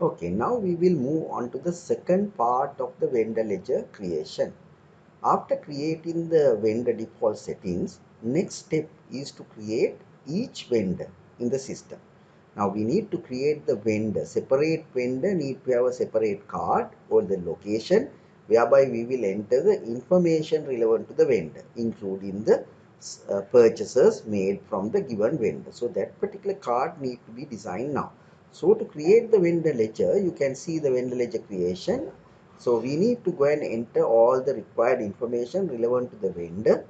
Okay, now we will move on to the second part of the vendor ledger creation. After creating the vendor default settings, next step is to create each vendor in the system. Now we need to create the vendor. Separate vendor need to have a separate card or the location whereby we will enter the information relevant to the vendor, including the purchases made from the given vendor. So that particular card need to be designed now. So to create the vendor ledger, you can see the vendor ledger creation. So we need to go and enter all the required information relevant to the vendor,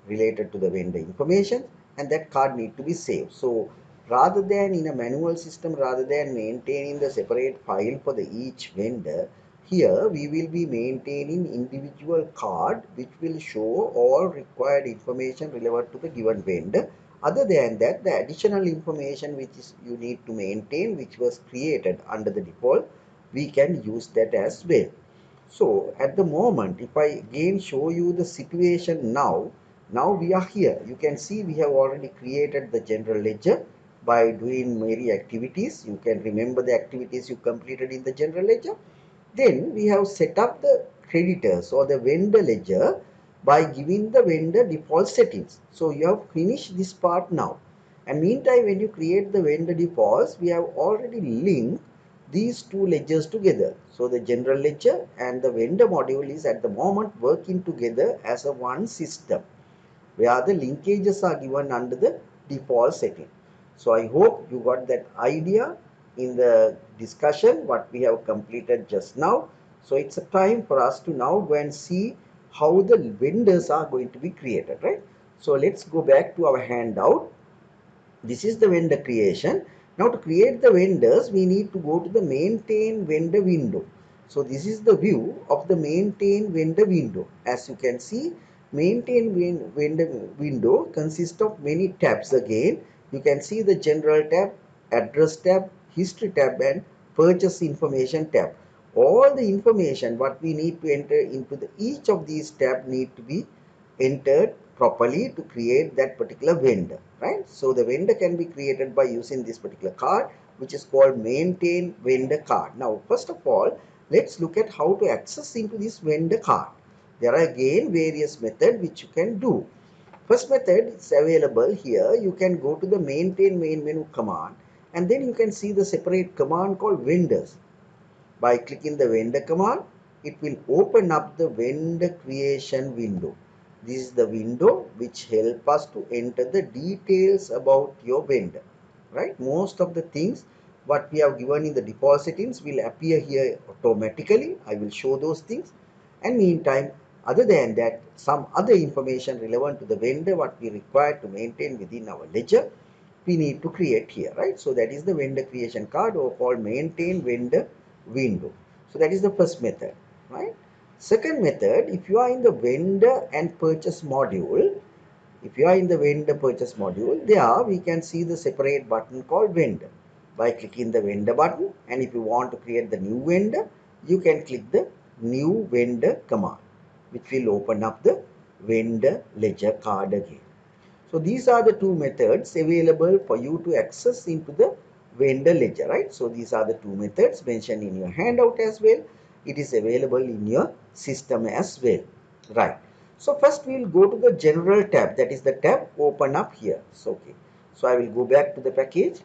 related to the vendor information, and that card need to be saved. So rather than in a manual system, rather than maintaining the separate file for the each vendor, here we will be maintaining individual card which will show all required information relevant to the given vendor. Other than that, the additional information which is you need to maintain, which was created under the default, we can use that as well. So at the moment, if I again show you the situation now, now we are here. You can see we have already created the general ledger by doing many activities. You can remember the activities you completed in the general ledger. Then we have set up the creditors or the vendor ledger by giving the vendor default settings. So you have finished this part now. And meantime, when you create the vendor defaults, we have already linked these two ledgers together. So the general ledger and the vendor module is at the moment working together as a one system where the linkages are given under the default setting. So I hope you got that idea in the discussion what we have completed just now. So it's a time for us to now go and see how the vendors are going to be created, right? So let's go back to our handout. This is the vendor creation. Now to create the vendors, we need to go to the maintain vendor window. So this is the view of the maintain vendor window. As you can see, maintain vendor window consists of many tabs again. You can see the general tab, address tab, history tab, and purchase information tab. All the information what we need to enter into each of these tab need to be entered properly to create that particular vendor, right? So the vendor can be created by using this particular card, which is called maintain vendor card. Now first of all, let's look at how to access into this vendor card. There are again various methods which you can do. First method is available here. You can go to the maintain main menu command, and then you can see the separate command called vendors. By clicking the vendor command, it will open up the vendor creation window. This is the window which help us to enter the details about your vendor, right? Most of the things what we have given in the default settings will appear here automatically. I will show those things. And meantime, other than that, some other information relevant to the vendor what we require to maintain within our ledger, we need to create here, right? So that is the vendor creation card, or called maintain vendor window. So that is the first method, right? Second method, if you are in the vendor and purchase module, if you are in the vendor purchase module, there we can see the separate button called vendor. By clicking the vendor button, and if you want to create the new vendor, you can click the new vendor command, which will open up the vendor ledger card again. So these are the two methods available for you to access into the vendor ledger, right? So these are the two methods mentioned in your handout as well. It is available in your system as well, right? So first we will go to the general tab, that is the tab open up here. So okay, so I will go back to the package.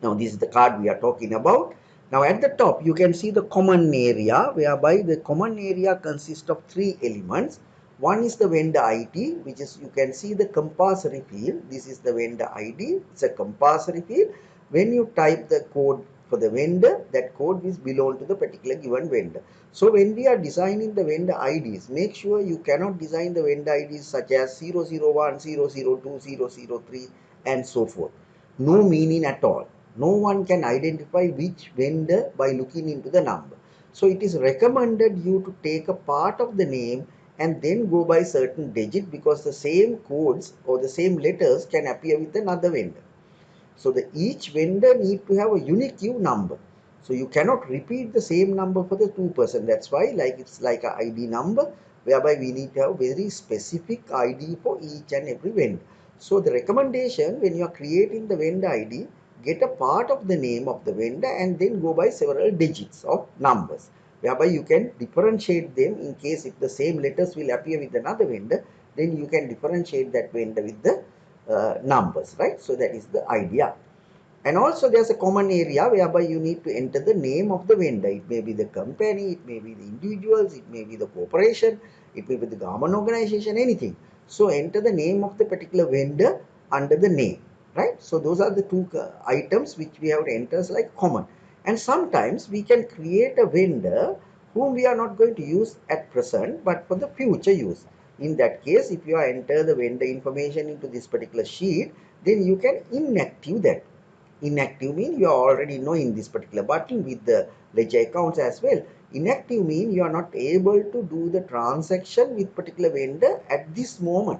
Now this is the card we are talking about. Now at the top you can see the common area, whereby the common area consists of three elements. One is the vendor ID, which is, you can see the compulsory field. This is the vendor ID. It's a compulsory field. When you type the code for the vendor, that code is belong to the particular given vendor. So when we are designing the vendor IDs, make sure you cannot design the vendor IDs such as 001, 002, 003 and so forth. No meaning at all. No one can identify which vendor by looking into the number. So it is recommended you to take a part of the name and then go by certain digit, because the same codes or the same letters can appear with another vendor. So the each vendor need to have a unique number. So you cannot repeat the same number for the two person. That's why it's like a ID number, whereby we need to have very specific ID for each and every vendor. So the recommendation when you are creating the vendor ID, get a part of the name of the vendor and then go by several digits of numbers, whereby you can differentiate them in case if the same letters will appear with another vendor, then you can differentiate that vendor with the numbers, right? So that is the idea. And also there's a common area whereby you need to enter the name of the vendor. It may be the company, it may be the individuals, it may be the corporation, it may be the government organization, anything. So enter the name of the particular vendor under the name, right? So those are the two items which we have to enter as like common. And sometimes we can create a vendor whom we are not going to use at present, but for the future use. In that case, if you enter the vendor information into this particular sheet, then you can inactive that. Inactive mean you are already knowing this particular button with the ledger accounts as well. Inactive mean you are not able to do the transaction with particular vendor at this moment,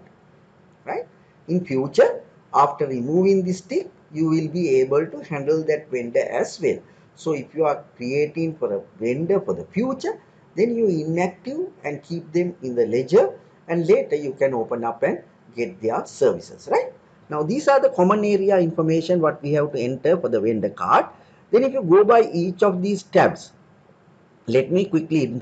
right? In future, after removing this tick, you will be able to handle that vendor as well. So if you are creating for a vendor for the future, then you inactive and keep them in the ledger, and later you can open up and get their services, right? Now these are the common area information what we have to enter for the vendor card. Then if you go by each of these tabs, let me quickly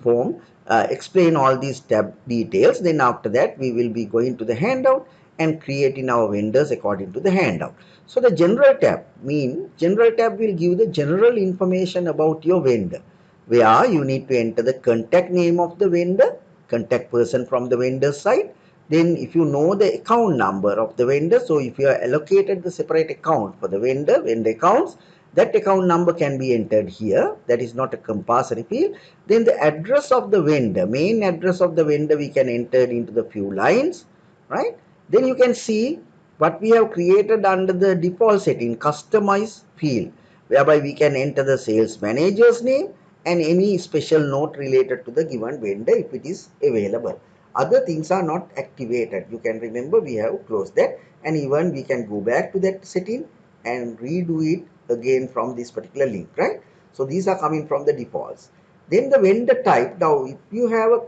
explain all these tab details. Then after that, we will be going to the handout and creating our vendors according to the handout. So the general tab will give the general information about your vendor, where you need to enter the contact name of the vendor, contact person from the vendor side. Then if you know the account number of the vendor, so if you are allocated the separate account for the vendor accounts, that account number can be entered here. That is not a compulsory field. Then the address of the vendor, main address of the vendor, we can enter into the few lines, right? Then you can see what we have created under the default setting, customize field, whereby we can enter the sales manager's name and any special note related to the given vendor if it is available. Other things are not activated. You can remember we have closed that, and even we can go back to that setting and redo it again from this particular link, right? So these are coming from the defaults. Then the vendor type. Now if you have a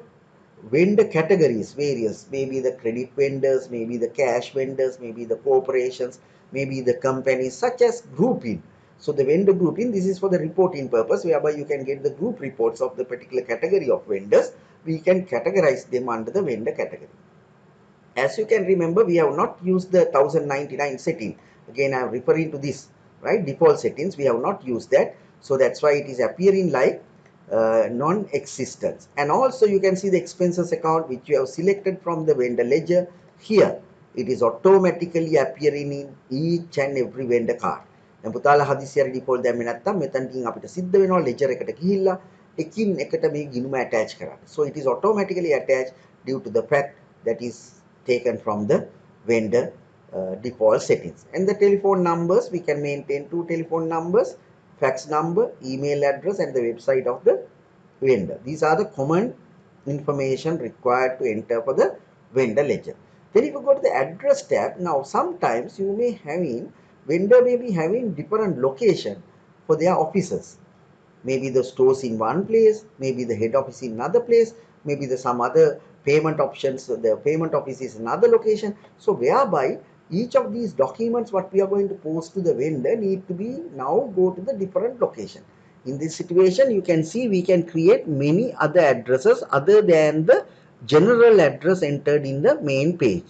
vendor categories, various, maybe the credit vendors, maybe the cash vendors, maybe the corporations, maybe the companies, such as grouping. So the vendor grouping, this is for the reporting purpose, whereby you can get the group reports of the particular category of vendors. We can categorize them under the vendor category. As you can remember, we have not used the 1099 setting. Again, I am referring to this, right? Default settings, we have not used that. So that's why it is appearing like non-existence. And also you can see the expenses account which you have selected from the vendor ledger. Here it is automatically appearing in each and every vendor card. දැන් පුතාලා හදිසියෙ default දැම්මේ නැත්නම් මෙතනකින් අපිට සිද්ධ වෙනවා ledger එකට ගිහිල්ලා එකින් එකට මේ ගිණුම attach කරන්න. So it is automatically attached due to the fact that is taken from the vendor default settings. And the telephone numbers, we can maintain 2 telephone numbers, fax number, email address, and the website of the vendor. These are the common information required to enter for the vendor ledger. Then if you go to the address tab, now sometimes you may vendor may be having different location for their offices. Maybe the stores in one place, maybe the head office in another place, maybe the some other payment options, so the payment office is another location. So whereby each of these documents what we are going to post to the vendor need to be now go to the different location. In this situation, you can see we can create many other addresses other than the general address entered in the main page.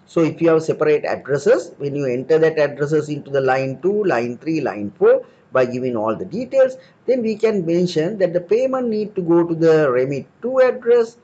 So if you have separate addresses, when you enter that addresses into the line 2, line 3, line 4 by giving all the details, then we can mention that the payment need to go to the remit 2 address.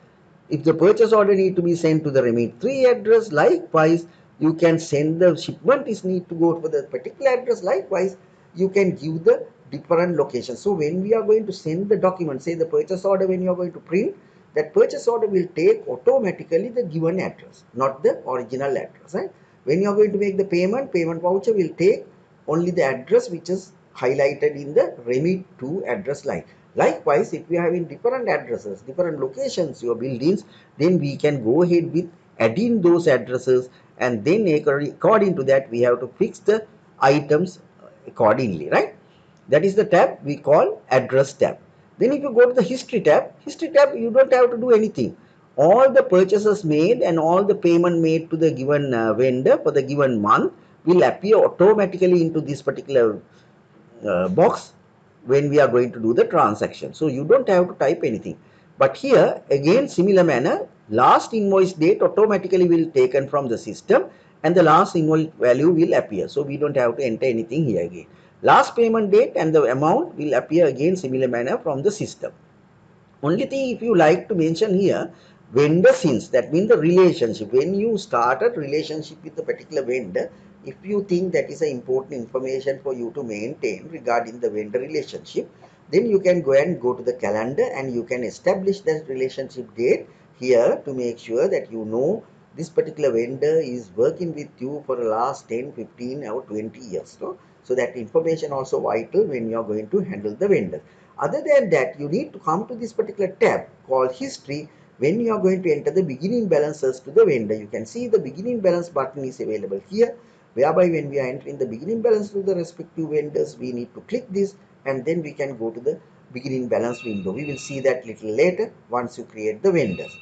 If the purchase order need to be sent to the remit 3 address, likewise you can send the shipment is need to go for the particular address. Likewise you can give the different locations. So when we are going to send the document, say the purchase order, when you are going to print, that purchase order will take automatically the given address, not the original address, right? When you are going to make the payment voucher will take only the address which is highlighted in the remit to address line. Likewise, if we are having different addresses, different locations, your buildings, then we can go ahead with adding those addresses, and then according to that we have to fix the items accordingly, right? That is the tab we call address tab. Then if you go to the history tab, you don't have to do anything. All the purchases made and all the payment made to the given vendor for the given month will appear automatically into this particular box when we are going to do the transaction. So you don't have to type anything. But here again, similar manner, last invoice date automatically will taken from the system and the last invoice value will appear. So we don't have to enter anything here again. Last payment date and the amount will appear again similar manner from the system. Only thing if you like to mention here, vendor since, that means the relationship. When you started relationship with a particular vendor, if you think that is an important information for you to maintain regarding the vendor relationship, then you can go to the calendar and you can establish that relationship date here to make sure that you know this particular vendor is working with you for the last 10, 15 or 20 years. So that information also vital when you are going to handle the vendor. Other than that, you need to come to this particular tab called history when you are going to enter the beginning balances to the vendor. You can see the beginning balance button is available here, whereby when we are entering the beginning balance to the respective vendors, we need to click this and then we can go to the beginning balance window. We will see that little later once you create the vendors.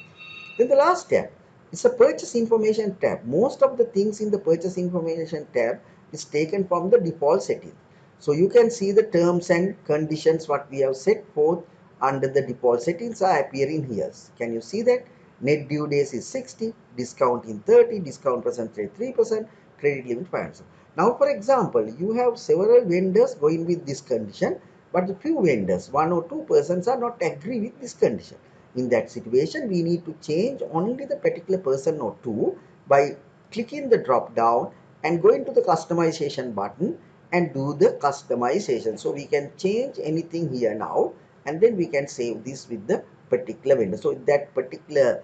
Then the last tab is a purchase information tab. Most of the things in the purchase information tab is taken from the default setting. So you can see the terms and conditions what we have set forth under the default settings are appearing here. Can you see that? Net due days is 60, discount in 30, discount percentage 3%, credit limit 500. Now for example, you have several vendors going with this condition, but a few vendors, 1 or 2 persons are not agree with this condition. In that situation, we need to change only the particular person or two by clicking the drop down and going to the customization button and do the customization. So we can change anything here now and then we can save this with the particular vendor. So that particular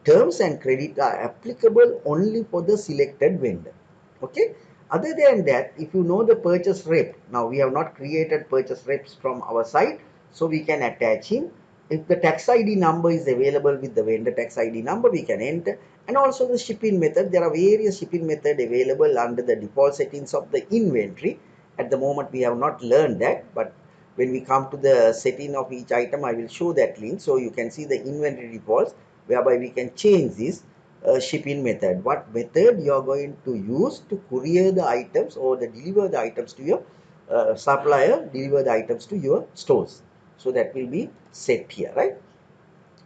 terms and credit are applicable only for the selected vendor. Okay. Other than that, if you know the purchase rep, now we have not created purchase reps from our side, so we can attach him. If the tax ID number is available with the vendor tax ID number, we can enter. And also the shipping method. There are various shipping method available under the default settings of the inventory. At the moment, we have not learned that, but when we come to the setting of each item, I will show that link. So you can see the inventory defaults, whereby we can change this shipping method. What method you are going to use to courier the items or deliver the items to your supplier, deliver the items to your stores. So that will be set here, right?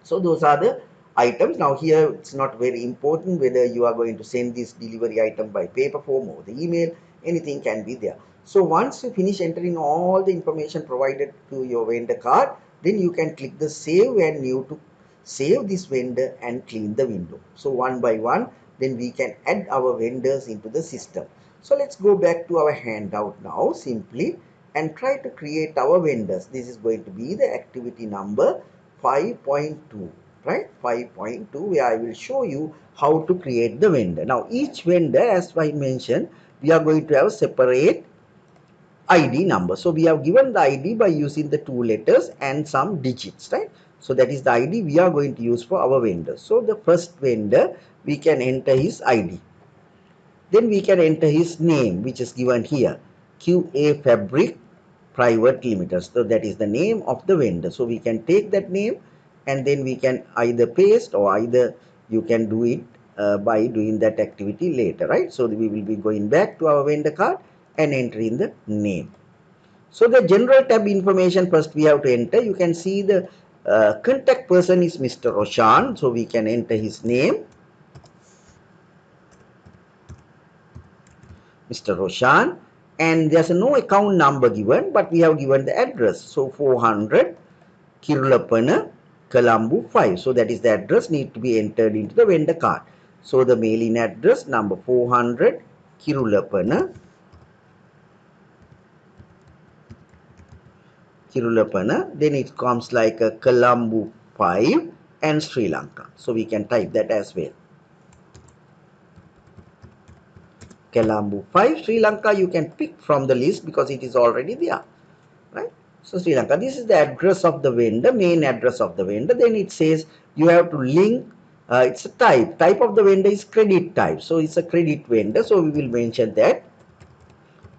So those are the items. Now here it's not very important whether you are going to send this delivery item by paper form or the email, anything can be there. So once you finish entering all the information provided to your vendor card, then you can click the save and new to save this vendor and clean the window. So one by one, then we can add our vendors into the system. So let's go back to our handout now simply and try to create our vendors. This is going to be the activity number 5.2, right? 5.2, where I will show you how to create the vendor. Now each vendor, as I mentioned, we are going to have separate ID number. So we have given the ID by using the 2 letters and some digits, right? So that is the ID we are going to use for our vendor. So the first vendor, we can enter his ID. Then we can enter his name, which is given here, QA Fabric Private Limited. So that is the name of the vendor. So we can take that name and then we can either paste or either you can do it by doing that activity later, right? So we will be going back to our vendor card and entering the name. So the general tab information first we have to enter. You can see the contact person is Mr. Roshan. So we can enter his name, Mr. Roshan, and there's no account number given, but we have given the address. So 400 Kirulapana, Colombo 5. So that is the address need to be entered into the vendor card. So the mailing address number 400 Kirulapana, then it comes like a Colombo 5 and Sri Lanka. So we can type that as well. Colombo 5 Sri Lanka you can pick from the list because it is already there, right? So Sri Lanka, this is the address of the vendor, main address of the vendor. Then it says you have to link, it's a type of the vendor is credit type. So it's a credit vendor. So we will mention that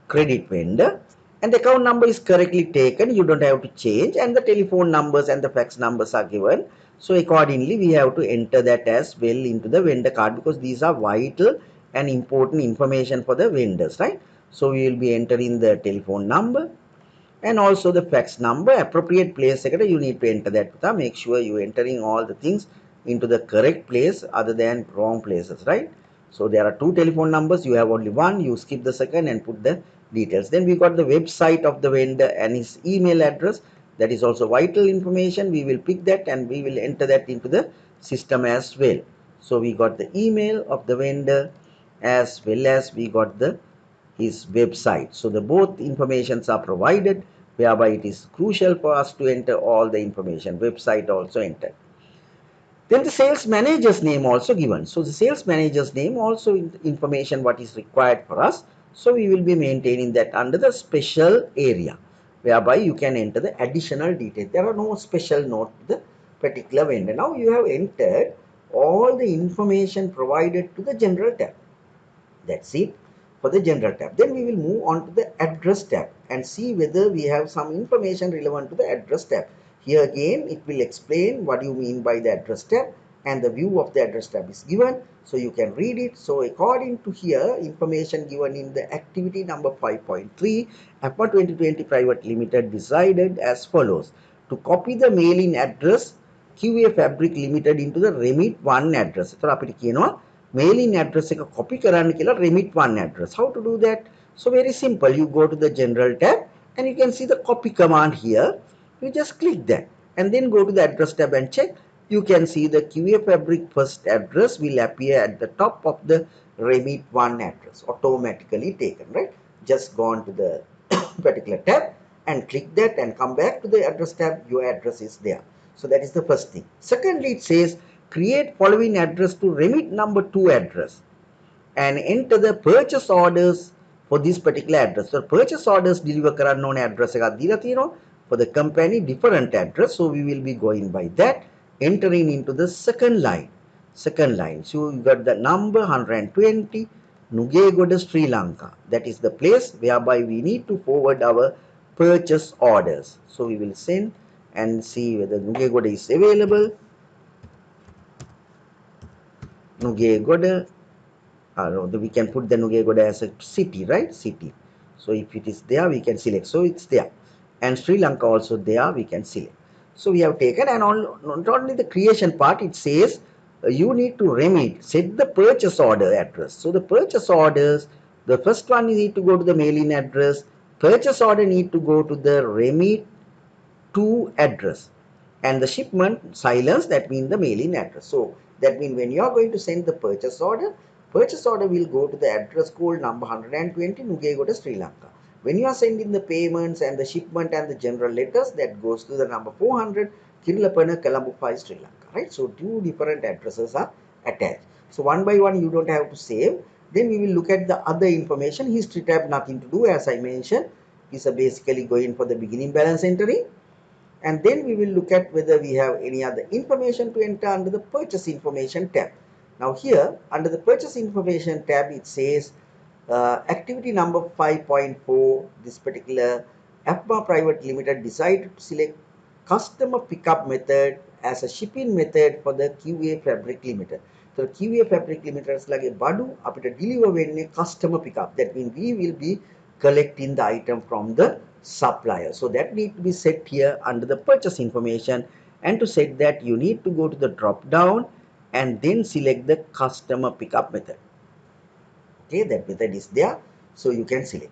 credit vendor, and the account number is correctly taken. You don't have to change, and the telephone numbers and the fax numbers are given. So accordingly, we have to enter that as well into the vendor card because these are vital and important information for the vendors, right? So we will be entering the telephone number and also the fax number, appropriate place secretary, you need to enter that. Make sure you entering all the things into the correct place other than wrong places, right? So there are two telephone numbers, you have only one, you skip the second and put the details. Then we got the website of the vendor and his email address. That is also vital information. We will pick that and we will enter that into the system as well. So we got the email of the vendor as well as we got the his website. So the both informations are provided, whereby it is crucial for us to enter all the information. Website also entered. Then the sales manager's name also given. So the sales manager's name also information what is required for us. So we will be maintaining that under the special area, whereby you can enter the additional details. There are no special note to the particular vendor. Now you have entered all the information provided to the general tab. That's it for the general tab. Then we will move on to the address tab and see whether we have some information relevant to the address tab. Here again it will explain what you mean by the address tab, and the view of the address tab is given, so you can read it. So according to here, information given in the activity number 5.3, APMA 2020 Private Limited decided as follows: to copy the mailing address QA Fabric Limited into the Remit 1 address. So අපිට කියනවා mailing address එක copy කරන්න කියලා Remit 1 address. How to do that? So very simple. You go to the general tab and you can see the copy command here. You just click that and then go to the address tab and check. You can see the QA Fabric first address will appear at the top of the Remit 1 address, automatically taken, right? Just go on to the particular tab and click that and come back to the address tab. Your address is there. So that is the first thing. Secondly, it says create following address to Remit number 2 address and enter the purchase orders for this particular address. So purchase orders deliver කරන්න ඕනේ address එකක් දීලා තියෙනවා for the company different address. So we will be going by that, entering into the second line. Second line. So you got the number 120 Nugegoda, Sri Lanka. That is the place whereby we need to forward our purchase orders. So we will send and see whether Nugegoda is available. Nugegoda. We can put the Nugegoda as a city, right? City. So if it is there, we can select. So it's there. And Sri Lanka also there, we can select. So we have taken, and not only the creation part, it says you need to remit, set the purchase order address. So the purchase orders, the first one you need to go to the mailing address. Purchase order need to go to the remit to address, and the shipment silence, that means the mailing address. So that means when you are going to send the purchase order will go to the address called number 120 Nugegoda, Sri Lanka. When you are sending the payments and the shipment and the general letters, that goes to the number 400 Kirlapana, Colombo 5, Sri Lanka, right? So two different addresses are attached. So one by one you don't have to save. Then we will look at the other information. History tab, nothing to do, as I mentioned, is basically going for the beginning balance entry. And then we will look at whether we have any other information to enter under the purchase information tab. Now here under the purchase information tab, it says activity number 5.4, this particular APMA Private Limited decided to select customer pickup method as a shipping method for the QA Fabric Limited. So QA Fabric Limited is like a badu අපිට deliver වෙන්නේ customer pickup. That means we will be collecting the item from the supplier. So that need to be set here under the purchase information, and to set that you need to go to the drop down and then select the customer pickup method. Okay, that method is there, so you can select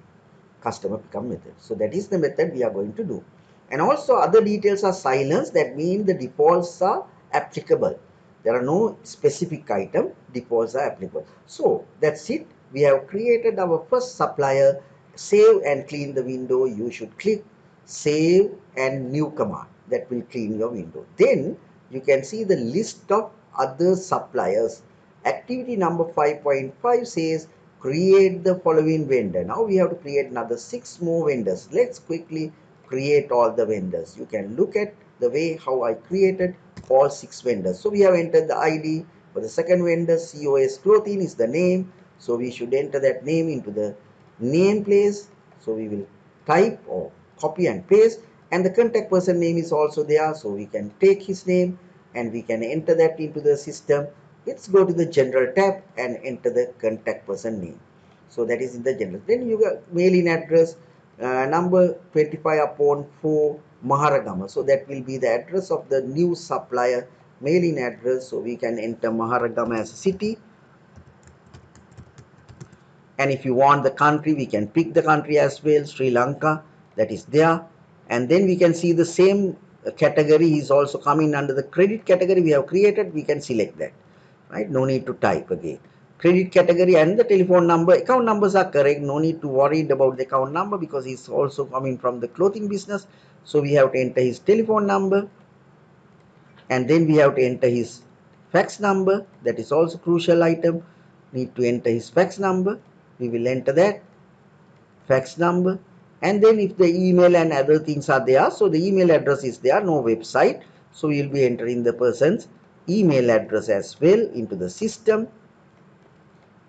customer pickup method. So that is the method we are going to do. And also other details are silenced, that means the defaults are applicable. There are no specific item, defaults are applicable. So that's it. We have created our first supplier. Save and clean the window. You should click save and new command. That will clean your window. Then you can see the list of other suppliers. Activity number 5.5 says create the following vendor. Now we have to create another 6 more vendors. Let's quickly create all the vendors. You can look at the way how I created all 6 vendors. So we have entered the ID for the second vendor. COS Clothing is the name. So we should enter that name into the name place. So we will type or copy and paste, and the contact person name is also there. So we can take his name and we can enter that into the system. Let's go to the general tab and enter the contact person name. So that is in the general. Then you got mailing address, number 25 upon 4 Maharagama. So that will be the address of the new supplier mailing address. So we can enter Maharagama as a city. And if you want the country, we can pick the country as well, Sri Lanka, that is there. And then we can see the same category is also coming under the credit category we have created. We can select that, right? No need to type again. Credit category and the telephone number, account numbers are correct. No need to worry about the account number because he's also coming from the clothing business. So we have to enter his telephone number, and then we have to enter his fax number. That is also crucial item. Need to enter his fax number. We will enter that fax number, and then if the email and other things are there, so the email address is there, no website, so we will be entering the person's email address as well into the system.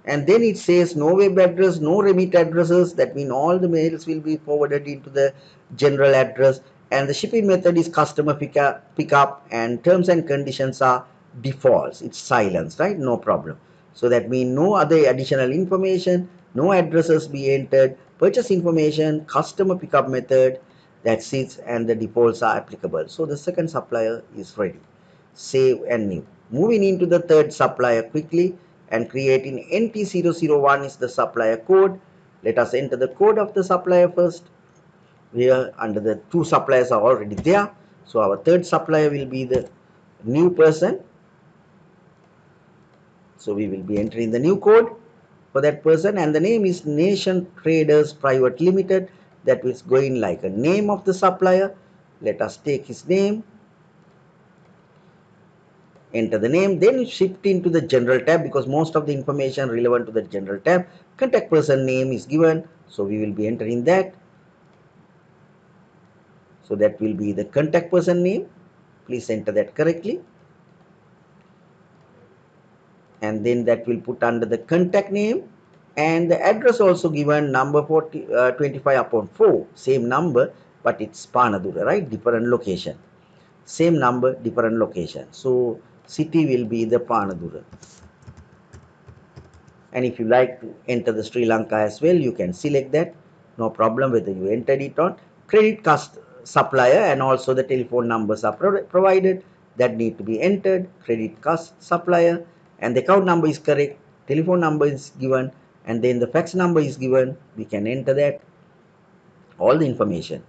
And then it says no web address, no remit addresses. That means all the mails will be forwarded into the general address, and the shipping method is customer pickup, and terms and conditions are defaults. It's silence, right? No problem. So that means no other additional information, no addresses be entered, purchase information, customer pickup method, that's it, and the defaults are applicable. So the second supplier is ready. Save and new. Moving into the third supplier quickly and creating NT001 is the supplier code. Let us enter the code of the supplier first. Here under the two suppliers are already there. So our third supplier will be the new person. So we will be entering the new code for that person, and the name is Nation Traders Private Limited. That is going like a name of the supplier. Let us take his name, enter the name, then shift into the general tab because most of the information relevant to the general tab. Contact person name is given, so we will be entering that. So that will be the contact person name. Please enter that correctly. And then that will put under the contact name, and the address also given, number 25 upon 4, same number, but it's Panadura, right? Different location. Same number, different location. So city will be the Panadura. And if you like to enter the Sri Lanka as well, you can select that, no problem whether you entered it on. Credit cost supplier and also the telephone numbers are provided that need to be entered. Credit cost supplier, and the account number is correct, telephone number is given, and then the fax number is given. We can enter that. All the information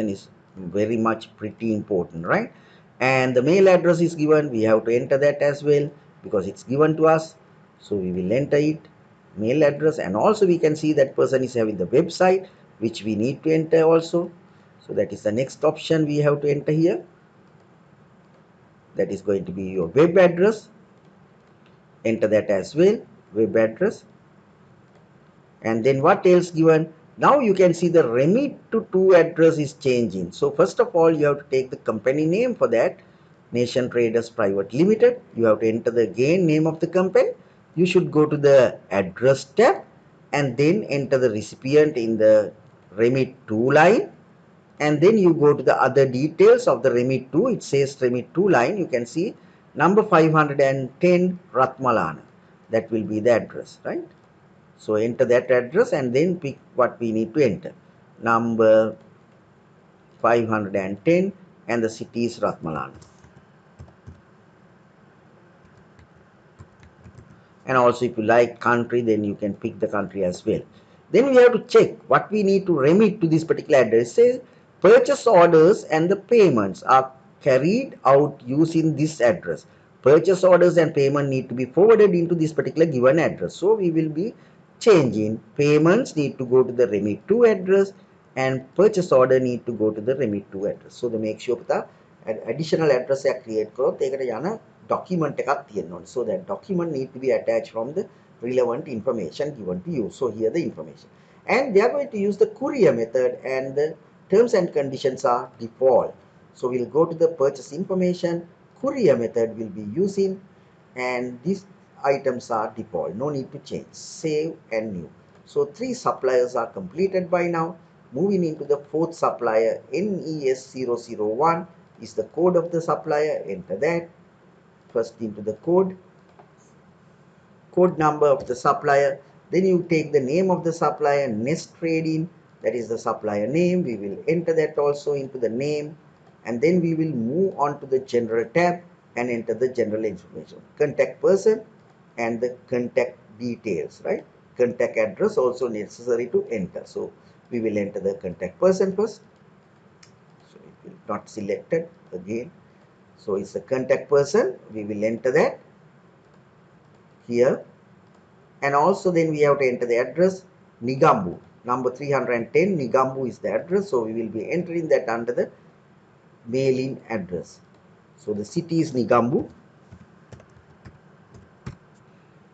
is very much pretty important, right? And the mail address is given, we have to enter that as well because it's given to us. So we will enter it, mail address, and also we can see that person is having the website which we need to enter also. So that is the next option we have to enter here. That is going to be your web address. Enter that as well, web address. And then what else given? Now you can see the remit to address is changing. So first of all, you have to take the company name for that, Nation Traders Private Limited. You have to enter the again name of the company. You should go to the address tab and then enter the recipient in the remit to line. And then you go to the other details of the remit to. It says remit to line. You can see number 510 Ratmalana. That will be the address, right? So enter that address and then pick what we need to enter. Number 510 and the city is Ratmalana. And also if you like country, then you can pick the country as well. Then we have to check what we need to remit to this particular address. Say purchase orders and the payments are carried out using this address. Purchase orders and payment need to be forwarded into this particular given address. So we will be changing payments need to go to the remit to address and purchase order need to go to the remit to address. So the make sure that additional address create කරොත් ඒකට යන document එකක් තියෙන්න ඕනේ. So that document need to be attached from the relevant information given to you. So here the information, and they are going to use the courier method, and the terms and conditions are default. So we'll go to the purchase information, courier method will be using, and these items are default, no need to change. Save and new. So 3 suppliers are completed by now. Moving into the fourth supplier, NES001 is the code of the supplier. Enter that first into the code. code number of the supplier. Then you take the name of the supplier, Nest Trading, that is the supplier name. We will enter that also into the name, and then we will move on to the general tab and enter the general information, contact person and the contact details, right? Contact address also necessary to enter. So we will enter the contact person first. So it will not selected again. So it's a contact person. We will enter that here. And also then we have to enter the address Nigambu. Number 310 Nigambu is the address. So we will be entering that under the mailing address. So the city is Nigambu.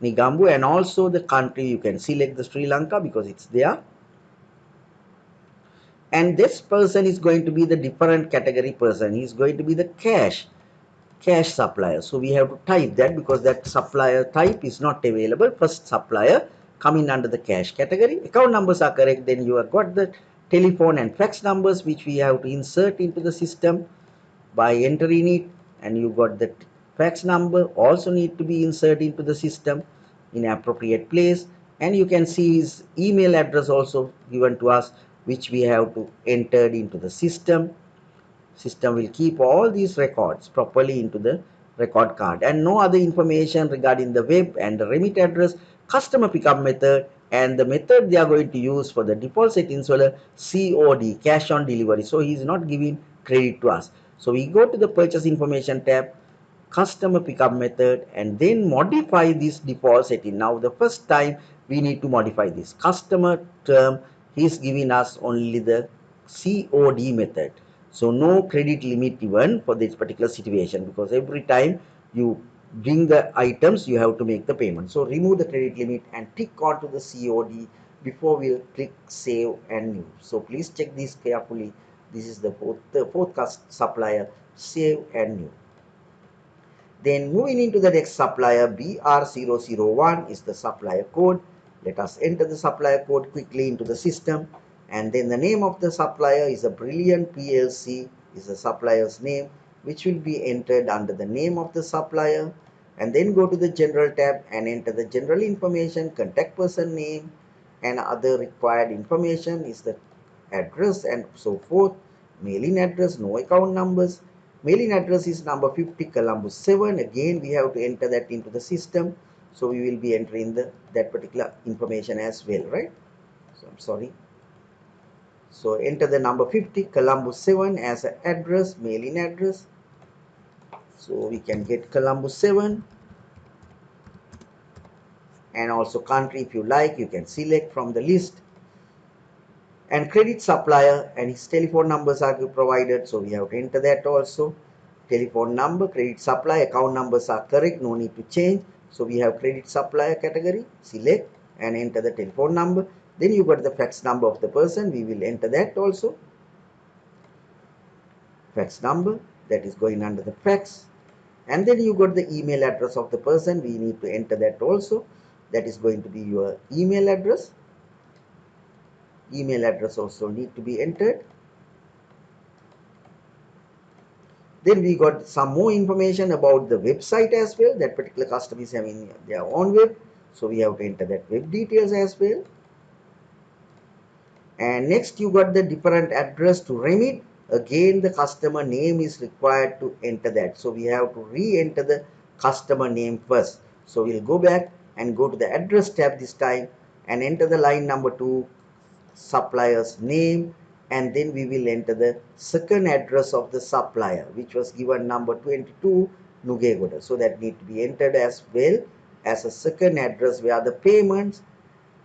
Nigambu, and also the country you can select the Sri Lanka because it's there. And this person is going to be the different category person. He is going to be the cash supplier. So we have to type that because that supplier type is not available. First supplier coming under the cash category. Account numbers are correct. Then you have got the telephone and fax numbers which we have to insert into the system by entering it, and you got the fax number also need to be inserted into the system in appropriate place, and you can see his email address also given to us which we have to enter into the system. System will keep all these records properly into the record card, and no other information regarding the web and the remit address, customer pickup method, and the method they are going to use for the default settings for the COD, cash on delivery. So he is not giving credit to us. So we go to the purchase information tab, customer pickup method, and then modify this default setting. Now the first time we need to modify this customer term. He is giving us only the COD method. So no credit limit even for this particular situation, because every time you bring the items you have to make the payment. So remove the credit limit and tick on to the COD before we'll click save and new. So please check this carefully. This is the fourth supplier, save and new. Then moving into the next supplier, BR001 is the supplier code. Let us enter the supplier code quickly into the system. And then the name of the supplier is a Brilliant PLC, is the supplier's name, which will be entered under the name of the supplier. And then go to the general tab and enter the general information, contact person name, and other required information is the address and so forth. Mailing address, no account numbers. Mailing address is number 50 Columbus 7. Again we have to enter that into the system. So we will be entering that particular information as well, right? So I'm sorry. So enter the number 50 Columbus 7 as an address, mailing address. So we can get Columbus 7. And also country if you like, you can select from the list. And credit supplier and his telephone numbers are provided, so we have to enter that also. Telephone number, credit supply, account numbers are correct, no need to change. So we have credit supplier category, select and enter the telephone number. Then you got the fax number of the person, we will enter that also. Fax number, that is going under the fax. And then you got the email address of the person, we need to enter that also. That is going to be your email address. Email address also need to be entered. Then we got some more information about the website as well. That particular customer is having their own web, so we have to enter that web details as well. And next you got the different address to remit. Again the customer name is required to enter that, so we have to re-enter the customer name first. So we'll go back and go to the address tab this time and enter the line number 2, supplier's name, and then we will enter the second address of the supplier which was given number 22 Nugegoda. So that need to be entered as well as a second address where the payments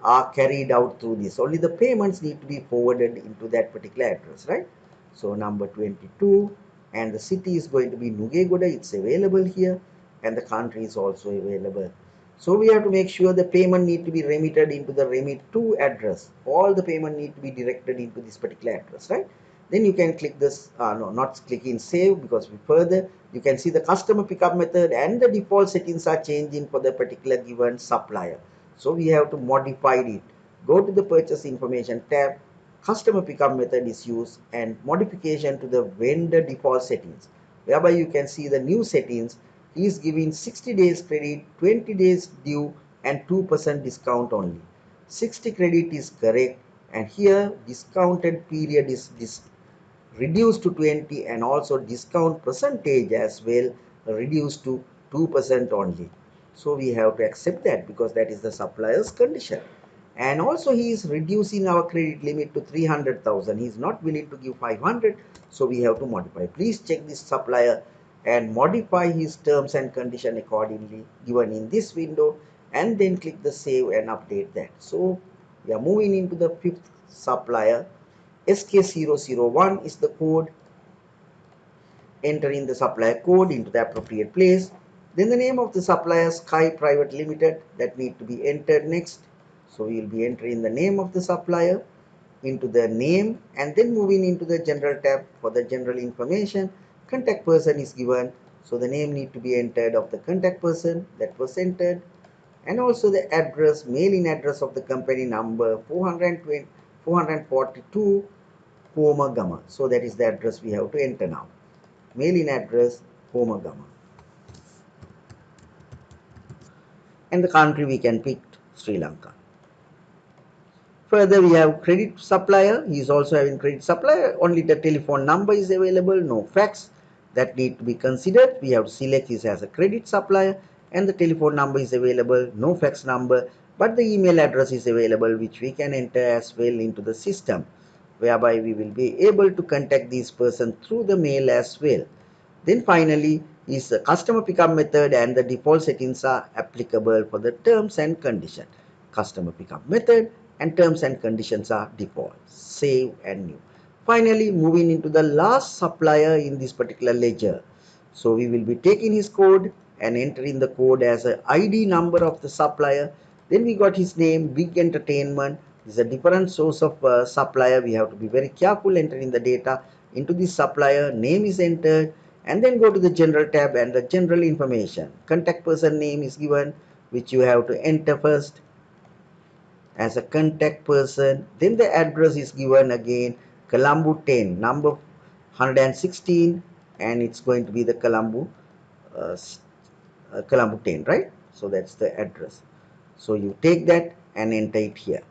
are carried out through this. Only the payments need to be forwarded into that particular address, right? So number 22, and the city is going to be Nugegoda, it's available here, and the country is also available. So we have to make sure the payment need to be remitted into the remit to address. All the payment need to be directed into this particular address, right? Then you can click this, no, not click in save, because we further, you can see the customer pickup method and the default settings are changing for the particular given supplier. So we have to modify it. Go to the purchase information tab, customer pickup method is used, and modification to the vendor default settings, whereby you can see the new settings. He is giving 60 days credit, 20 days due, and 2% discount only. 60 credit is correct, and here discounted period is reduced to 20, and also discount percentage as well reduced to 2% only. So we have to accept that because that is the supplier's condition. And also he is reducing our credit limit to 300,000. He is not willing to give 500, so we have to modify. Please check this supplier and modify his terms and condition accordingly given in this window, and then click the save and update that. So we are moving into the fifth supplier. SK001 is the code. Enter in the supplier code into the appropriate place. Then the name of the supplier, Sky Private Limited, that need to be entered next. So we will be entering the name of the supplier into the name, and then moving into the general tab for the general information. Contact person is given, so the name need to be entered of the contact person that was entered, and also the address, mailing address of the company number 420 442 Homagama. So that is the address we have to enter now. Mailing address Homagama, and the country we can pick Sri Lanka. Further, we have credit supplier. He is also having credit supplier. Only the telephone number is available, no fax. That need to be considered. We have to select this as a credit supplier, and the telephone number is available, no fax number, but the email address is available, which we can enter as well into the system, whereby we will be able to contact this person through the mail as well. Then finally is the customer pickup method, and the default settings are applicable for the terms and condition. Customer pickup method and terms and conditions are default. Save and new. Finally, moving into the last supplier in this particular ledger. So we will be taking his code and entering the code as a ID number of the supplier. Then we got his name, Big Entertainment. This is a different source of supplier. We have to be very careful entering the data into this supplier. Name is entered, and then go to the general tab and the general information. Contact person name is given, which you have to enter first as a contact person. Then the address is given again, Colombo 10, number 116, and it's going to be the Colombo uh, Colombo 10, right? So that's the address. So you take that and enter it here.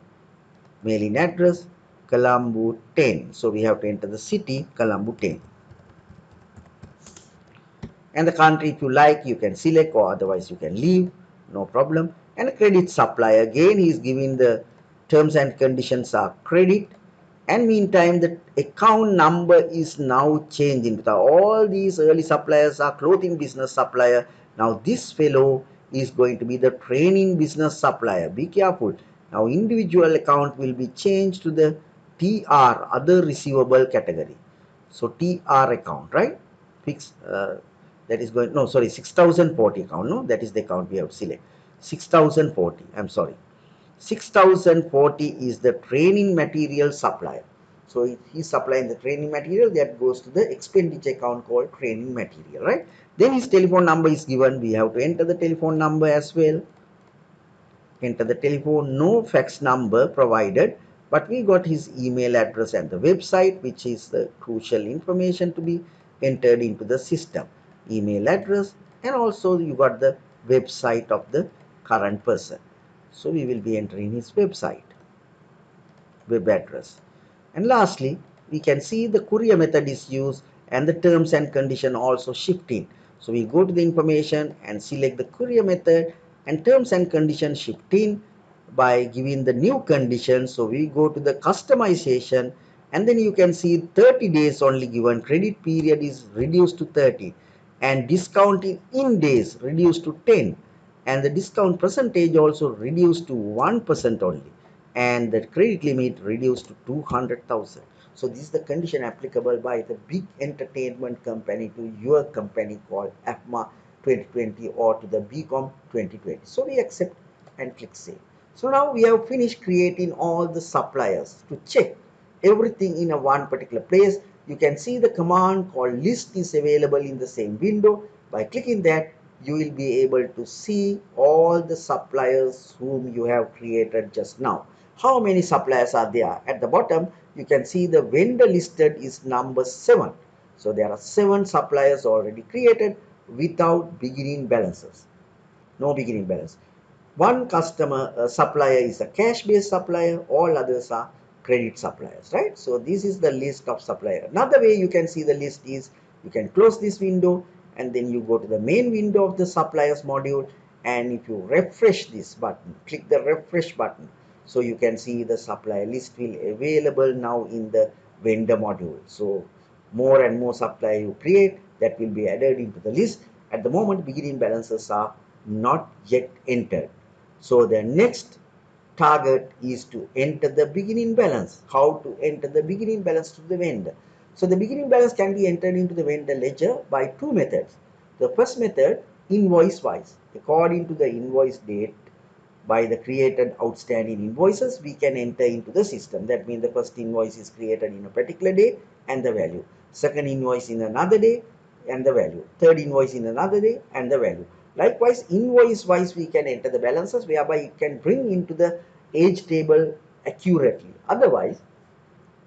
Mailing address Colombo 10. So we have to enter the city Colombo 10. And the country, if you like, you can select, or otherwise you can leave, no problem. And a credit supply, again he is giving the terms and conditions are credit, and meantime the account number is now changing. All these early suppliers are clothing business supplier. Now this fellow is going to be the training business supplier. Be careful. Now individual account will be changed to the TR, other receivable category. So TR account, right? Fixed that is going, no, sorry, 6040 account, no, that is the account we have to select. 6040, I'm sorry, 6040 is the training material supplier. So if he's supplying the training material, that goes to the expenditure account called training material, right? Then his telephone number is given. We have to enter the telephone number as well. Enter the telephone, no fax number provided, but we got his email address and the website, which is the crucial information to be entered into the system. Email address, and also you got the website of the current person. So we will be entering his website, web address. And lastly, we can see the courier method is used, and the terms and condition also shifting. So we go to the information and select the courier method, and terms and conditions shifting by giving the new condition. So we go to the customization, and then you can see 30 days only given. Credit period is reduced to 30, and discount in days reduced to 10, and the discount percentage also reduced to 1% only, and the credit limit reduced to 200,000. So this is the condition applicable by the big entertainment company to your company called APMA 2020 or to the BCom 2020. So we accept and click save. So now we have finished creating all the suppliers. To check everything in a one particular place, you can see the command called list is available in the same window. By clicking that, you will be able to see all the suppliers whom you have created just now. How many suppliers are there? At the bottom, you can see the vendor listed is number 7. So there are 7 suppliers already created without beginning balances. No beginning balance. One customer supplier is a cash based supplier, all others are credit suppliers, right? So this is the list of supplier. Another way you can see the list is you can close this window and then you go to the main window of the suppliers module, and if you refresh this button, click the refresh button, so you can see the supplier list will available now in the vendor module. So more and more supplier you create, that will be added into the list. At the moment beginning balances are not yet entered. So the next target is to enter the beginning balance. How to enter the beginning balance to the vendor? So the beginning balance can be entered into the vendor ledger by two methods. The first method, invoice wise. According to the invoice date by the created outstanding invoices, we can enter into the system. That means the first invoice is created in a particular day and the value. Second invoice in another day and the value. Third invoice in another day and the value. Likewise, invoice wise we can enter the balances, whereby it can bring into the age table accurately. Otherwise,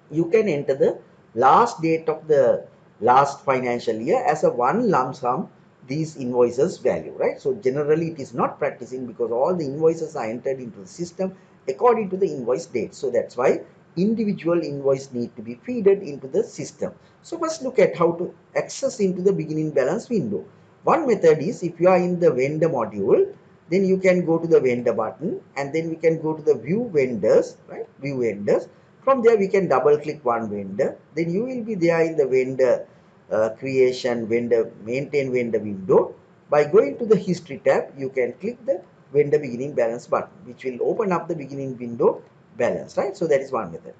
you can enter the last date of the last financial year as a one lump sum these invoices value, right? So generally it is not practicing because all the invoices are entered into the system according to the invoice date. So that's why individual invoice need to be feeded into the system. So let's look at how to access into the beginning balance window. One method is, if you are in the vendor module, then you can go to the vendor button and then we can go to the view vendors, right? View vendors. From there we can double click one vendor, then you will be there in the vendor creation, vendor maintain vendor window. By going to the history tab, you can click the vendor beginning balance button, which will open up the beginning window balance, right? So that is one method.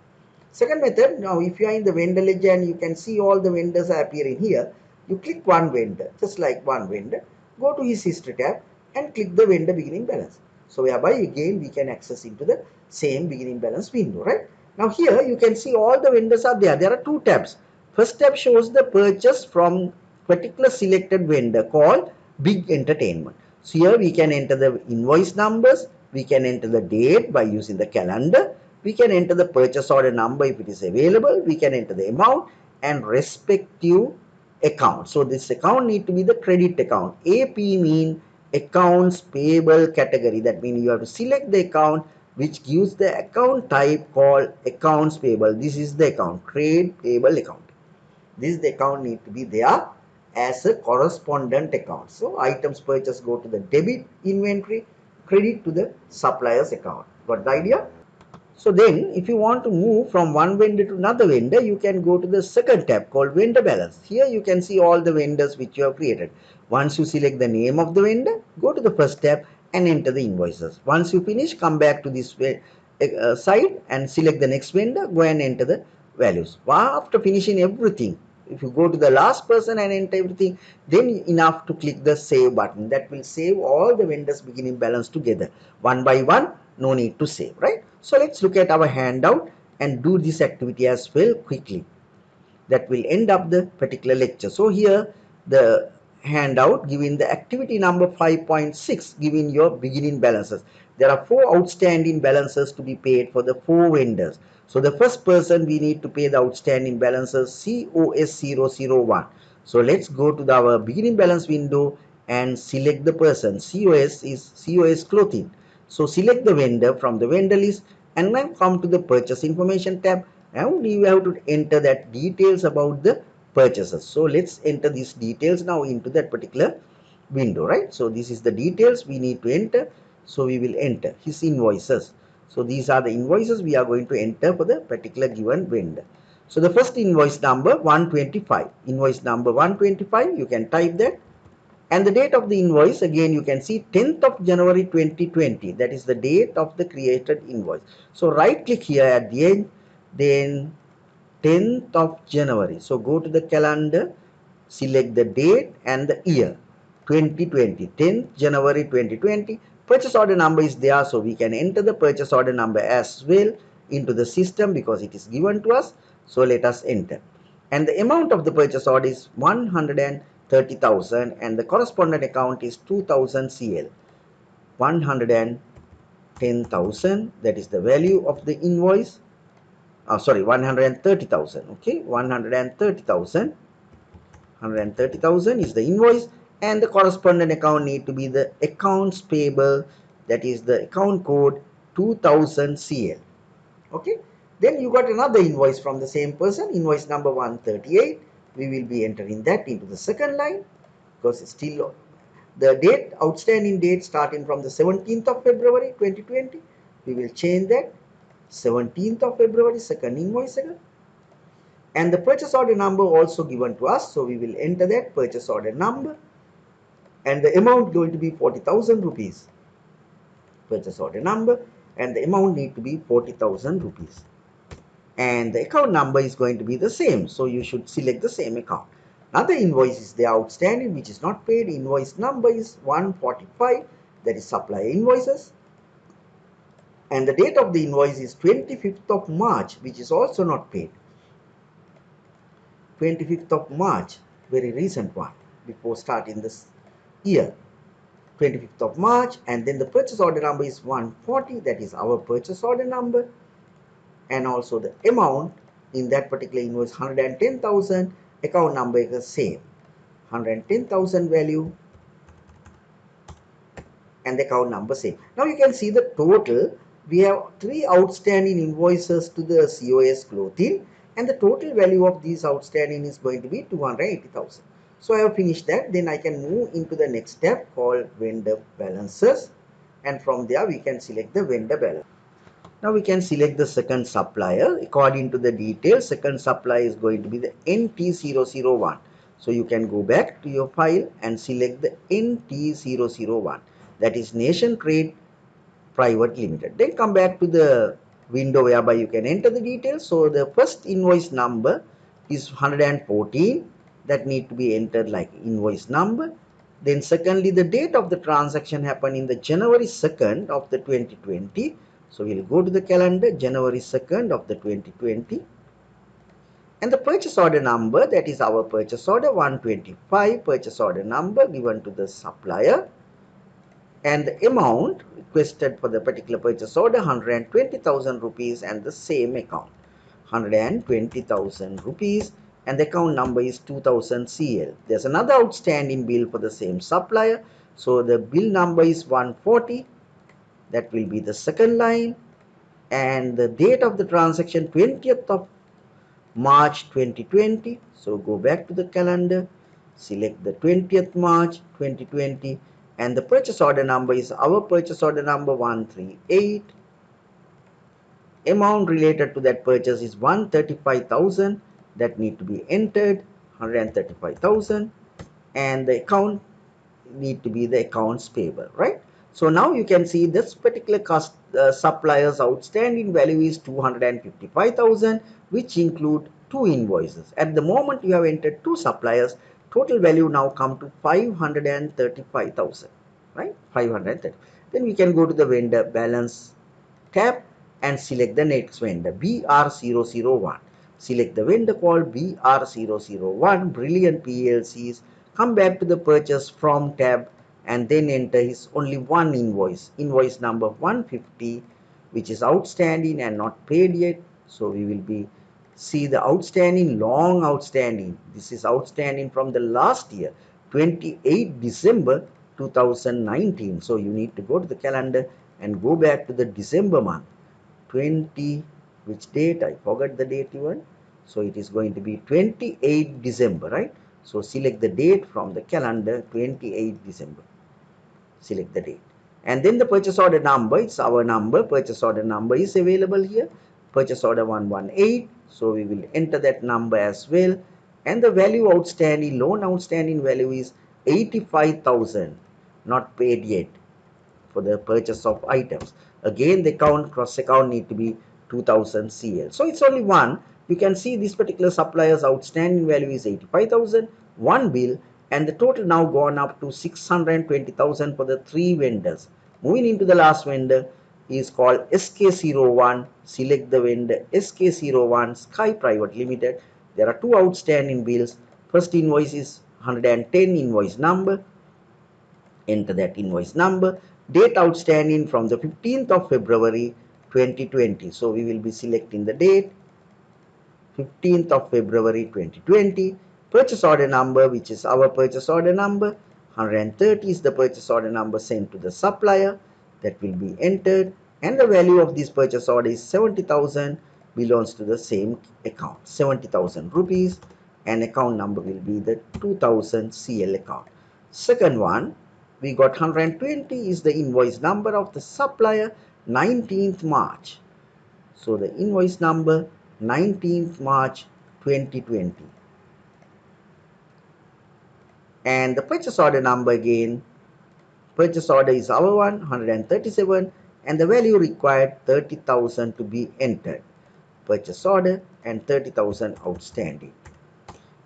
Second method, now if you are in the vendor ledger and you can see all the vendors are appearing here, you click one vendor, just like one vendor, go to his history tab and click the vendor beginning balance. So whereby again we can access into the same beginning balance window, right? Now here you can see all the vendors are there. There are two tabs. First tab shows the purchase from particular selected vendor called Big Entertainment. So here we can enter the invoice numbers, we can enter the date by using the calendar, we can enter the purchase order number if it is available, we can enter the amount and respective account. So this account need to be the credit account. AP mean accounts payable category. That means you have to select the account which gives the account type called accounts payable. This is the account, trade payable account. This the account need to be there as a correspondent account. So items purchased go to the debit inventory, credit to the supplier's account. Got the idea? So then if you want to move from one vendor to another vendor, you can go to the second tab called vendor balance. Here you can see all the vendors which you have created. Once you select the name of the vendor, go to the first tab and enter the invoices. Once you finish, come back to this side and select the next vendor, go and enter the values. After finishing everything, if you go to the last person and enter everything, then enough to click the save button. That will save all the vendors beginning balance together one by one. No need to save, right? So let's look at our handout and do this activity as well quickly. That will end up the particular lecture. So here the handout giving the activity number 5.6 giving your beginning balances. There are four outstanding balances to be paid for the four vendors. So the first person we need to pay the outstanding balances COS001. So let's go to our beginning balance window and select the person. COS is COS clothing. So select the vendor from the vendor list and then come to the purchase information tab. Now you have to enter that details about the purchases. So let's enter these details now into that particular window, right? So this is the details we need to enter. So we will enter his invoices. So these are the invoices we are going to enter for the particular given vendor. So the first invoice number 125, invoice number 125, you can type that. And the date of the invoice, again you can see 10th of January 2020. That is the date of the created invoice. So right click here at the end, then 10th of January. So go to the calendar, select the date and the year 2020, 10th January 2020. Purchase order number is there, so we can enter the purchase order number as well into the system because it is given to us. So let us enter. And the amount of the purchase order is 130,000 and the correspondent account is 2000 CL. 110,000, that is the value of the invoice. Sorry, 130,000. Okay, 130,000. 130,000 is the invoice and the correspondent account need to be the accounts payable that is the account code 2000 CL. Okay, then you got another invoice from the same person, invoice number 138. We will be entering that into the second line, because it's still the date, outstanding date starting from the 17th of February 2020. We will change that 17th of February, second invoice again. And the purchase order number also given to us, so we will enter that purchase order number, and the amount going to be 40,000 rupees. Purchase order number, and the amount need to be 40,000 rupees. And the account number is going to be the same, so you should select the same account. Another invoice is there outstanding which is not paid. Invoice number is 145, that is supplier invoices, and the date of the invoice is 25th of March, which is also not paid. 25th of March, very recent one, before starting this year. 25th of March, and then the purchase order number is 140, that is our purchase order number, and also the amount in that particular invoice 110,000. Account number is the same, 110,000 value, and the account number same. Now you can see the total. We have 3 outstanding invoices to the COS Clothing, and the total value of these outstanding is going to be 280,000. So I have finished that. Then I can move into the next step called vendor balances, and from there we can select the vendor balance. Now we can select the second supplier. According to the details, second supplier is going to be the NT001. So you can go back to your file and select the NT001. That is Nation Trade Private Limited. Then come back to the window whereby you can enter the details. So the first invoice number is 114. That need to be entered like invoice number. Then secondly, the date of the transaction happened in the January 2nd of the 2020. So we'll go to the calendar, January 2nd of the 2020. And the purchase order number, that is our purchase order 125, purchase order number given to the supplier. And the amount requested for the particular purchase order 120,000 rupees, and the same account 120,000 rupees, and the account number is 2000 CL. There's another outstanding bill for the same supplier, so the bill number is 140. That will be the second line, and the date of the transaction 20th of March 2020. So go back to the calendar, select the 20th March 2020, and the purchase order number is our purchase order number 138. Amount related to that purchase is 135,000. That need to be entered, 135,000, and the account need to be the accounts payable, right? So now you can see this particular supplier's outstanding value is 255,000, which include 2 invoices. At the moment you have entered 2 suppliers, total value now come to 535,000, right? 530. Then we can go to the vendor balance tab and select the next vendor, BR001. Select the vendor called BR001, Brilliant PLCs. Come back to the purchase from tab and then enter his only one invoice, invoice number 150, which is outstanding and not paid yet. So we will be see the outstanding, long outstanding. This is outstanding from the last year, 28 December 2019. So you need to go to the calendar and go back to the December month. 20, which date? I forgot the date even. So it is going to be 28 December, right? So select the date from the calendar, 28 December. Select the date. And then the purchase order number, it's our number. Purchase order number is available here. Purchase order 118. So we will enter that number as well. And the value outstanding, loan outstanding value is 85,000, not paid yet, for the purchase of items. Again, the account, cross account need to be 2000 CL. So it's only one. You can see this particular supplier's outstanding value is 85,000, one bill, and the total now gone up to 620,000 for the 3 vendors. Moving into the last vendor is called SK01. Select the vendor SK01 Sky Private Limited. There are 2 outstanding bills. First invoice is 110, invoice number. Enter that invoice number. Date outstanding from the 15th of February 2020. So we will be selecting the date 15th of February 2020. Purchase order number, which is our purchase order number, 130 is the purchase order number sent to the supplier. that will be entered, and the value of this purchase order is 70,000, belongs to the same account, 70,000 rupees, and account number will be the 2000 CL account. Second one, we got 120 is the invoice number of the supplier, 19th March. So the invoice number 19th March 2020, and the purchase order number again, purchase order is our one, 137, and the value required 30,000 to be entered. Purchase order and 30,000 outstanding,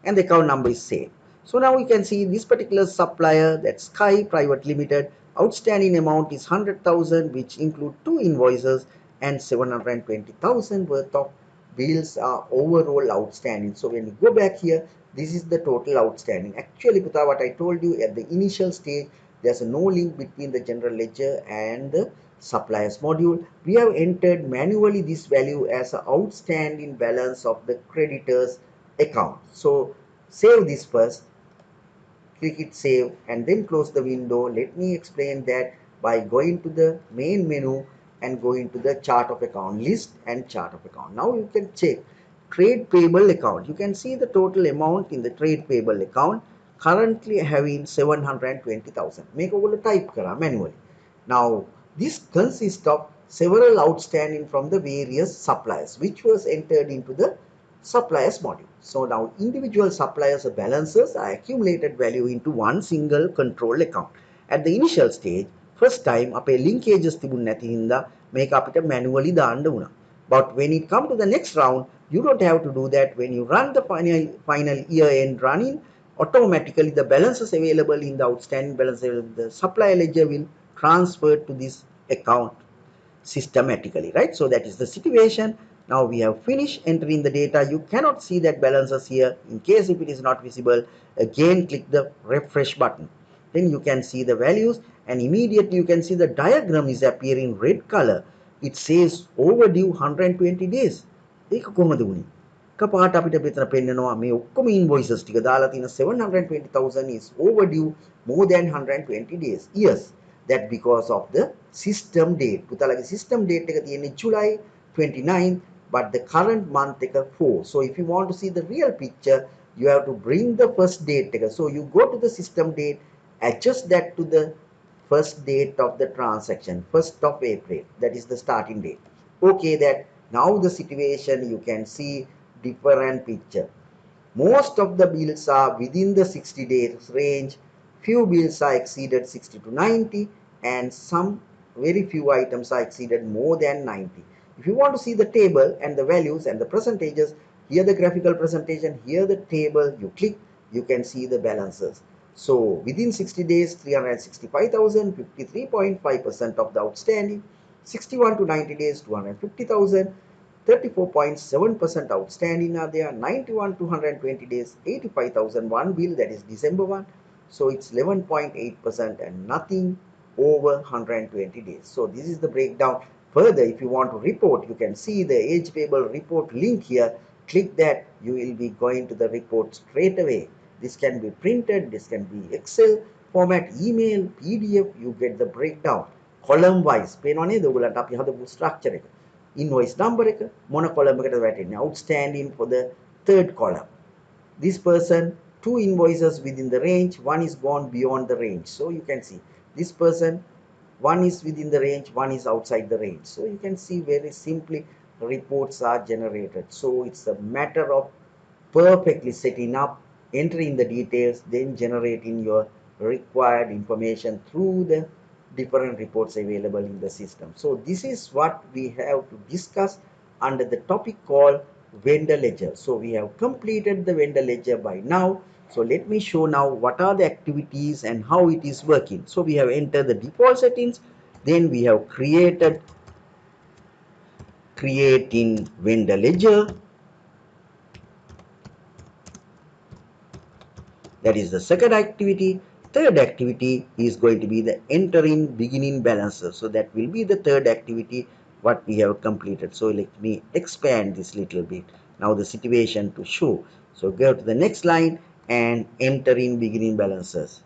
and the account number is same. So now we can see this particular supplier, that Sky Private Limited, outstanding amount is 100,000, which include two invoices, and 720,000 worth of bills are overall outstanding. So when you go back here, this is the total outstanding. Actually, Puta, what I told you at the initial stage, there's no link between the general ledger and the suppliers module. We have entered manually this value as an outstanding balance of the creditors account. So save this first, click it save, and then close the window. Let me explain that by going to the main menu and going to the chart of account, list and chart of account. Now you can check trade payable account. You can see the total amount in the trade payable account currently having 720,000. Make over type kara manually. Now this consists of several outstanding from the various suppliers which was entered into the suppliers module. So now individual suppliers balances are accumulated value into one single control account. At the initial stage, first time අපේ linkages තිබුණ නැති හින්දා මේක අපිට manually දාන්න වුණා. But when it come to the next round, you don't have to do that. When you run the final year end running, automatically the balances available in the outstanding balance, the supplier ledger will transfer to this account systematically, right? So that is the situation. Now we have finished entering the data. You cannot see that balances here. In case if it is not visible, again click the refresh button. Then you can see the values, and immediately you can see the diagram is appearing red color. It says overdue 120 days. ඒක කොහොමද වුනේ? එකපාරට අපිට මෙතන පෙන්නනවා මේ ඔක්කොම invoices ටික දාලා තියෙන 720,000 is overdue more than 120 days. Yes, that because of the system date. පුතාලගේ system date එක තියෙන්නේ July 29, but the current month එක 4. So if you want to see the real picture, you have to bring the first date එක. So you go to the system date, adjust that to the first date of the transaction, 1st of April, that is the starting date. Okay, that now the situation you can see different picture. Most of the bills are within the 60 days range. Few bills are exceeded 60 to 90, and some very few items are exceeded more than 90. If you want to see the table and the values and the percentages, here the graphical presentation, here the table, you click, you can see the balances. So within 60 days, 365,000, 53.5% of the outstanding. 61 to 90 days, 250,000. 34.7% outstanding are there. 91 to 120 days, 85,000 one bill, that is December 1. So it's 11.8% and nothing over 120 days. So this is the breakdown. Further, if you want to report, you can see the age payable report link here. Click that, you will be going to the report straight away. This can be printed, this can be Excel format, email, PDF, you get the breakdown. Column wise, පේනවනේ ඔයගොල්ලන්ට අපි හදපු structure එක. Invoice number එක මොන column එකටද වැටෙන්නේ? Outstanding for the third column. This person, two invoices within the range, one is gone beyond the range. So you can see this person, one is within the range, one is outside the range. So you can see very simply reports are generated. So it's a matter of perfectly setting up, entering the details, then generating your required information through the different reports available in the system. So this is what we have to discuss under the topic called vendor ledger. So we have completed the vendor ledger by now. So let me show now what are the activities and how it is working. So we have entered the default settings, then we have creating vendor ledger. That is the second activity. Third activity is going to be the entering beginning balances. So that will be the third activity what we have completed. So let me expand this little bit. Now the situation to show. So go to the next line and entering beginning balances.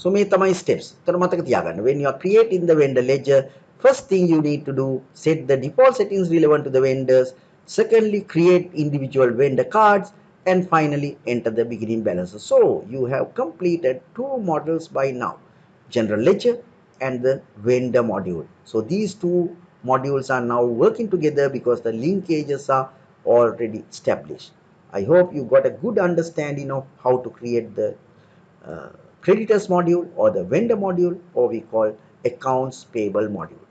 So මේ තමයි steps. එතන මතක තියාගන්න. When you are creating the vendor ledger, first thing you need to do, set the default settings relevant to the vendors. Secondly, create individual vendor cards. And finally, enter the beginning balances. So you have completed two modules by now, general ledger and the vendor module. So these two modules are now working together because the linkages are already established. I hope you got a good understanding of how to create the uh, creditors module or the vendor module, or we call accounts payable module.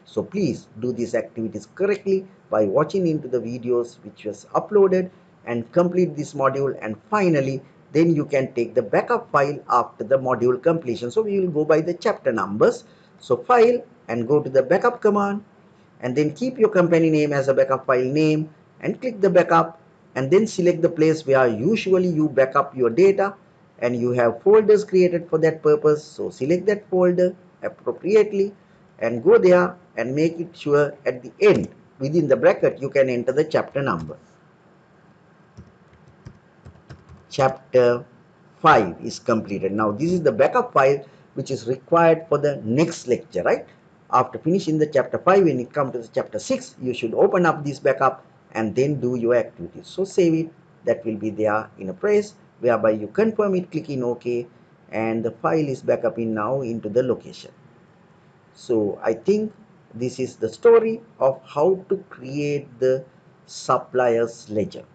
So please do these activities correctly by watching into the videos which was uploaded and complete this module, and finally then you can take the backup file after the module completion. So we will go by the chapter numbers. So file and go to the backup command, and then keep your company name as a backup file name and click the backup, and then select the place where usually you backup your data, and you have folders created for that purpose. So select that folder appropriately and go there and make it sure at the end within the bracket you can enter the chapter number. Chapter 5 is completed. Now this is the backup file which is required for the next lecture, right? After finishing the chapter 5, when you come to the chapter 6, you should open up this backup and then do your activities. So save it. That will be there in a place whereby you confirm it, clicking OK, and the file is back up in now into the location. So I think this is the story of how to create the supplier's ledger.